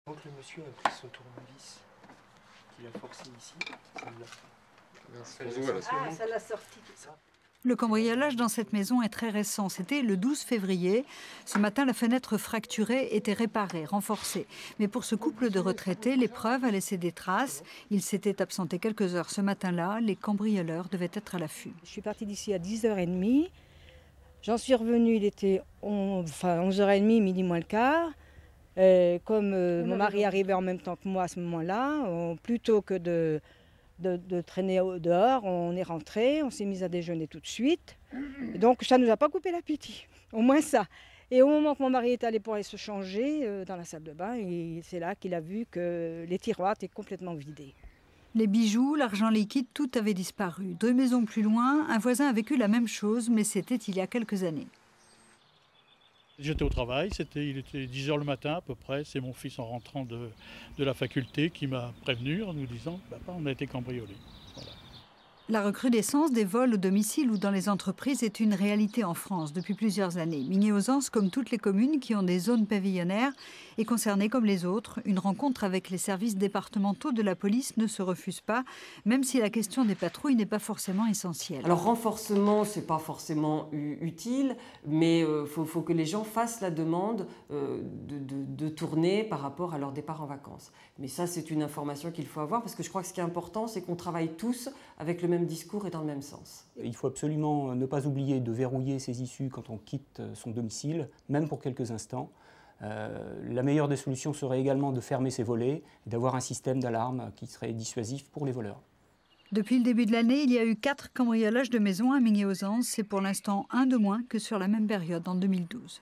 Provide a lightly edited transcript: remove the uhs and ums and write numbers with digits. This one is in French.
Donc le monsieur a pris son tournevis qu'il a forcé ici, Ça l'a sorti. Le cambriolage dans cette maison est très récent. C'était le 12 février. Ce matin, la fenêtre fracturée était réparée, renforcée. Mais pour ce couple de retraités, l'épreuve a laissé des traces. Ils s'étaient absentés quelques heures ce matin-là. Les cambrioleurs devaient être à l'affût. Je suis partie d'ici à 10h30. J'en suis revenue, il était 11h30, midi moins le quart. Comme mon mari arrivait en même temps que moi à ce moment-là, plutôt que de traîner dehors, on est rentré, on s'est mis à déjeuner tout de suite. Et donc ça ne nous a pas coupé l'appétit, au moins ça. Et au moment que mon mari est allé pour aller se changer dans la salle de bain, c'est là qu'il a vu que les tiroirs étaient complètement vidés. Les bijoux, l'argent liquide, tout avait disparu. 2 maisons plus loin, un voisin a vécu la même chose, mais c'était il y a quelques années. J'étais au travail, il était 10 h le matin à peu près. C'est mon fils en rentrant de la faculté qui m'a prévenu en nous disant « Papa, on a été cambriolés ». Voilà. La recrudescence des vols au domicile ou dans les entreprises est une réalité en France depuis plusieurs années. Migné-aux-Anses, comme toutes les communes qui ont des zones pavillonnaires, est concernée comme les autres. Une rencontre avec les services départementaux de la police ne se refuse pas, même si la question des patrouilles n'est pas forcément essentielle. Alors renforcement, c'est pas forcément utile, mais faut que les gens fassent la demande de tourner par rapport à leur départ en vacances. Mais ça, c'est une information qu'il faut avoir, parce que je crois que ce qui est important, c'est qu'on travaille tous avec le même discours et dans le même sens. Il faut absolument ne pas oublier de verrouiller ses issues quand on quitte son domicile, même pour quelques instants. La meilleure des solutions serait également de fermer ses volets et d'avoir un système d'alarme qui serait dissuasif pour les voleurs. Depuis le début de l'année, il y a eu 4 cambriolages de maisons à Migné-aux-Anses. C'est pour l'instant un de moins que sur la même période en 2012.